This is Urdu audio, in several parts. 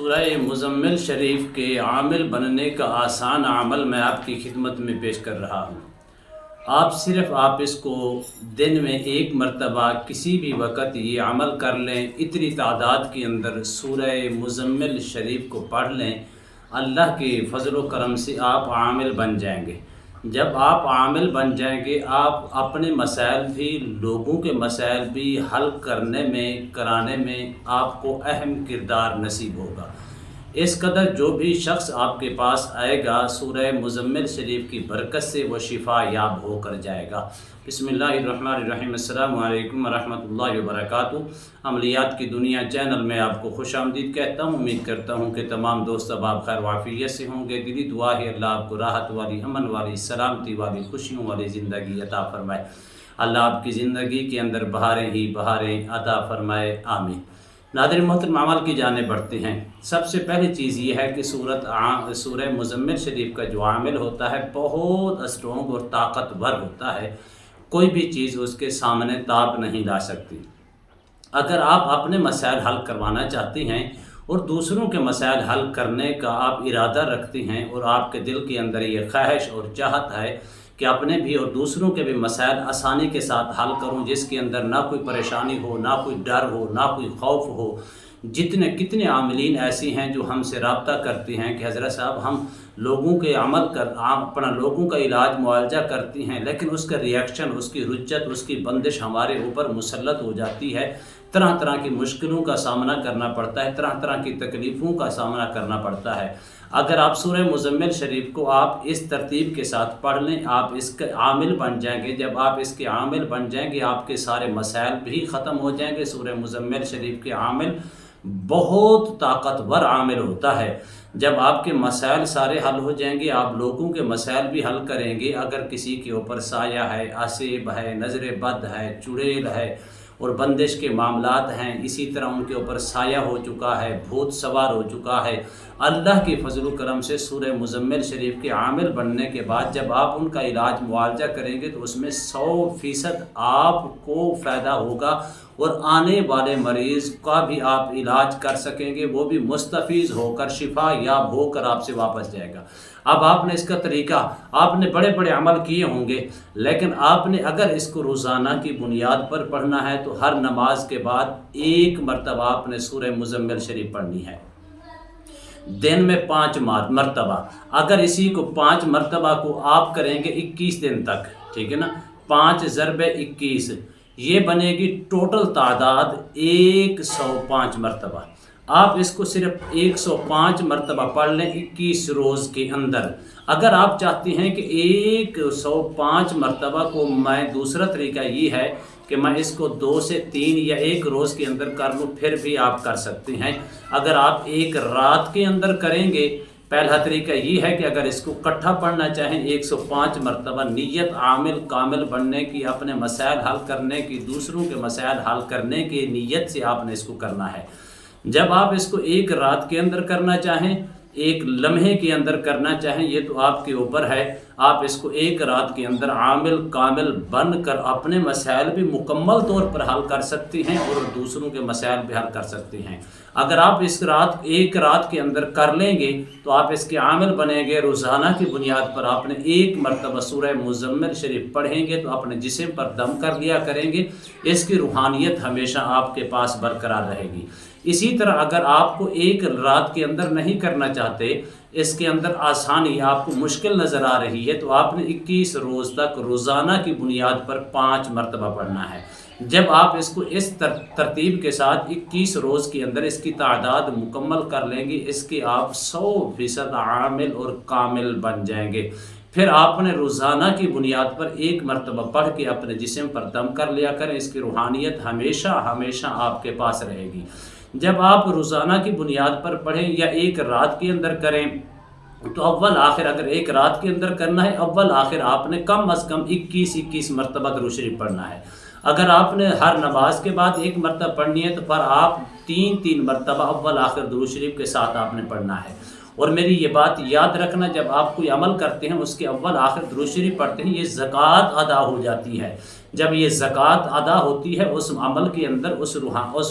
سورہ مزمل شریف کے عامل بننے کا آسان عمل میں آپ کی خدمت میں پیش کر رہا ہوں۔ آپ اس کو دن میں ایک مرتبہ کسی بھی وقت یہ عمل کر لیں، اتنی تعداد کے اندر سورہ مزمل شریف کو پڑھ لیں، اللہ کے فضل و کرم سے آپ عامل بن جائیں گے۔ جب آپ عامل بن جائیں گے، آپ اپنے مسائل بھی، لوگوں کے مسائل بھی حل کرانے میں آپ کو اہم کردار نصیب ہوگا۔ اس قدر جو بھی شخص آپ کے پاس آئے گا، سورہ مزمل شریف کی برکت سے وہ شفا یاب ہو کر جائے گا۔ بسم اللہ الرحمن الرحیم۔ السلام علیکم ورحمۃ اللہ وبرکاتہ۔ عملیات کی دنیا چینل میں آپ کو خوش آمدید کہتا ہوں۔ امید کرتا ہوں کہ تمام دوست اب خیر وعافیت سے ہوں گے۔ دلی دعا ہے اللہ آپ کو راحت والی، امن والی، سلامتی والی، خوشیوں والی زندگی عطا فرمائے۔ اللہ آپ کی زندگی کے اندر بہاریں ہی بہاریں عطا فرمائے، آمین۔ ناظرین محترم، عمل کی جانب بڑھتے ہیں۔ سب سے پہلی چیز یہ ہے کہ سورہ مزمل شریف کا جو عامل ہوتا ہے بہت اسٹرونگ اور طاقتور ہوتا ہے، کوئی بھی چیز اس کے سامنے تاب نہیں لا سکتی۔ اگر آپ اپنے مسائل حل کروانا چاہتے ہیں اور دوسروں کے مسائل حل کرنے کا آپ ارادہ رکھتے ہیں اور آپ کے دل کے اندر یہ خواہش اور چاہت ہے کہ اپنے بھی اور دوسروں کے بھی مسائل آسانی کے ساتھ حل کروں، جس کے اندر نہ کوئی پریشانی ہو، نہ کوئی ڈر ہو، نہ کوئی خوف ہو۔ کتنے عاملین ایسی ہیں جو ہم سے رابطہ کرتے ہیں کہ حضرت صاحب ہم لوگوں کے اپنا لوگوں کا علاج معالجہ کرتی ہیں، لیکن اس کا ریئیکشن، اس کی رجت، اس کی بندش ہمارے اوپر مسلط ہو جاتی ہے۔ طرح طرح کی مشکلوں کا سامنا کرنا پڑتا ہے، طرح طرح کی تکلیفوں کا سامنا کرنا پڑتا ہے۔ اگر آپ سورہ مزمل شریف کو آپ اس ترتیب کے ساتھ پڑھ لیں، آپ اس کے عامل بن جائیں گے۔ جب آپ اس کے عامل بن جائیں گے، آپ کے سارے مسائل بھی ختم ہو جائیں گے۔ سورہ مزمل شریف کے عامل بہت طاقتور عامل ہوتا ہے۔ جب آپ کے مسائل سارے حل ہو جائیں گے، آپ لوگوں کے مسائل بھی حل کریں گے۔ اگر کسی کے اوپر سایہ ہے، آسیب ہے، نظر بد ہے، چڑیل ہے اور بندش کے معاملات ہیں، اسی طرح ان کے اوپر سایہ ہو چکا ہے، بھوت سوار ہو چکا ہے، اللہ کے فضل و کرم سے سورہ مزمل شریف کے عامل بننے کے بعد جب آپ ان کا علاج معالجہ کریں گے تو اس میں 100% آپ کو فائدہ ہوگا اور آنے والے مریض کا بھی آپ علاج کر سکیں گے، وہ بھی مستفیض ہو کر، شفا یاب ہو کر آپ سے واپس جائے گا۔ اب آپ نے اس کا طریقہ، آپ نے بڑے بڑے عمل کیے ہوں گے، لیکن آپ نے اگر اس کو روزانہ کی بنیاد پر پڑھنا ہے تو ہر نماز کے بعد ایک مرتبہ آپ نے سورہ مزمل شریف پڑھنی ہے، دن میں 5 مرتبہ۔ اگر اسی کو 5 مرتبہ کو آپ کریں گے 21 دن تک، ٹھیک ہے نا، 5 ضرب 21 یہ بنے گی ٹوٹل تعداد 105 مرتبہ۔ آپ اس کو صرف 105 مرتبہ پڑھ لیں 21 روز کے اندر۔ اگر آپ چاہتے ہیں کہ 105 مرتبہ کو میں، دوسرا طریقہ یہ ہے کہ میں اس کو 2 سے 3 یا 1 روز کے اندر کر لوں، پھر بھی آپ کر سکتے ہیں۔ اگر آپ ایک رات کے اندر کریں گے، پہلا طریقہ یہ ہے کہ اگر اس کو اکٹھا پڑھنا چاہیں 105 مرتبہ، نیت عامل کامل بننے کی، اپنے مسائل حل کرنے کی، دوسروں کے مسائل حل کرنے کی نیت سے آپ نے اس کو کرنا ہے۔ جب آپ اس کو ایک رات کے اندر کرنا چاہیں، ایک لمحے کے اندر کرنا چاہیں، یہ تو آپ کے اوپر ہے۔ آپ اس کو ایک رات کے اندر عامل کامل بن کر اپنے مسائل بھی مکمل طور پر حل کر سکتے ہیں اور دوسروں کے مسائل بھی حل کر سکتے ہیں۔ اگر آپ ایک رات کے اندر کر لیں گے تو آپ اس کے عامل بنیں گے۔ روزانہ کی بنیاد پر آپ نے ایک مرتبہ سورہ مزمل شریف پڑھیں گے تو اپنے جسم پر دم کر لیا کریں گے، اس کی روحانیت ہمیشہ آپ کے پاس برقرار رہے گی۔ اسی طرح اگر آپ کو ایک رات کے اندر نہیں کرنا چاہتے، اس کے اندر آسانی آپ کو مشکل نظر آ رہی ہے، تو آپ نے 21 روز تک روزانہ کی بنیاد پر 5 مرتبہ پڑھنا ہے۔ جب آپ اس کو اس ترتیب کے ساتھ 21 روز کے اندر اس کی تعداد مکمل کر لیں گے، اس کے آپ 100% عامل اور کامل بن جائیں گے۔ پھر آپ نے روزانہ کی بنیاد پر 1 مرتبہ پڑھ کے اپنے جسم پر دم کر لیا کریں، اس کی روحانیت ہمیشہ ہمیشہ آپ کے پاس رہے گی۔ جب آپ روزانہ کی بنیاد پر پڑھیں یا ایک رات کے اندر کریں تو اول آخر، اگر ایک رات کے اندر کرنا ہے، اول آخر آپ نے کم از کم 21 مرتبہ درود شریف پڑھنا ہے۔ اگر آپ نے ہر نماز کے بعد 1 مرتبہ پڑھنی ہے تو پھر آپ 3 مرتبہ اول آخر درود شریف کے ساتھ آپ نے پڑھنا ہے۔ اور میری یہ بات یاد رکھنا، جب آپ کوئی عمل کرتے ہیں اس کے اول آخر درود شریف پڑھتے ہیں، یہ زکوٰۃ ادا ہو جاتی ہے۔ جب یہ زکوٰۃ ادا ہوتی ہے اس عمل کے اندر اس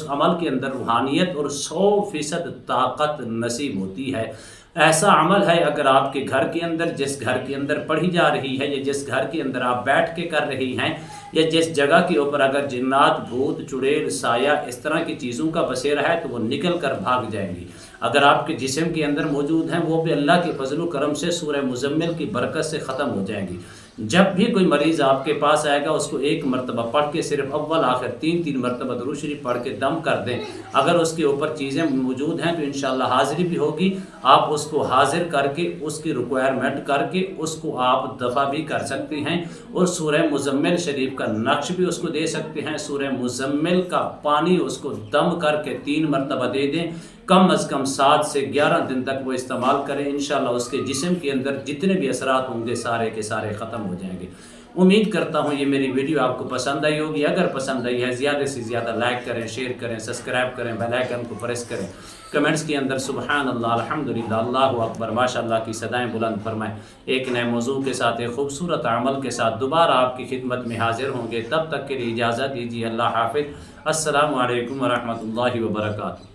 عمل کے اندر روحانیت اور 100% طاقت نصیب ہوتی ہے۔ ایسا عمل ہے اگر آپ کے گھر کے اندر، جس گھر کے اندر پڑھی جا رہی ہے یا جس گھر کے اندر آپ بیٹھ کے کر رہی ہیں، یا جس جگہ کے اوپر اگر جنات، بھوت، چڑیل، سایہ اس طرح کی چیزوں کا بسیرا ہے تو وہ نکل کر بھاگ جائیں گی۔ اگر آپ کے جسم کے اندر موجود ہیں وہ بھی اللہ کے فضل و کرم سے سورہ مزمل کی برکت سے ختم ہو جائیں گی۔ جب بھی کوئی مریض آپ کے پاس آئے گا اس کو ایک مرتبہ پڑھ کے صرف اول آخر 3 مرتبہ درود شریف پڑھ کے دم کر دیں۔ اگر اس کے اوپر چیزیں موجود ہیں تو انشاءاللہ حاضری بھی ہوگی، آپ اس کو حاضر کر کے اس کی ریکوائرمنٹ کر کے اس کو آپ دفع بھی کر سکتے ہیں، اور سورہ مزمل شریف کا نقش بھی اس کو دے سکتے ہیں، سورہ مزمل کا پانی اس کو دم کر کے 3 مرتبہ دے دیں، کم از کم 7 سے 11 دن تک وہ استعمال کریں، انشاءاللہ اس کے جسم کے اندر جتنے بھی اثرات ہوں گے سارے کے سارے ختم ہو جائیں گے۔ امید کرتا ہوں یہ میری ویڈیو آپ کو پسند آئی ہوگی۔ اگر پسند آئی ہے زیادہ سے زیادہ لائک کریں، شیئر کریں، سبسکرائب کریں، بیل آئیکن کو پریس کریں، کمنٹس کے اندر سبحان اللہ، الحمدللہ، اللہ اکبر، ماشاءاللہ کی صدائیں بلند فرمائیں۔ ایک نئے موضوع کے ساتھ، ایک خوبصورت عمل کے ساتھ دوبارہ آپ کی خدمت میں حاضر ہوں گے، تب تک کے لیے اجازت دیجیے۔ اللہ حافظ، السلام علیکم ورحمۃ اللہ وبرکاتہ۔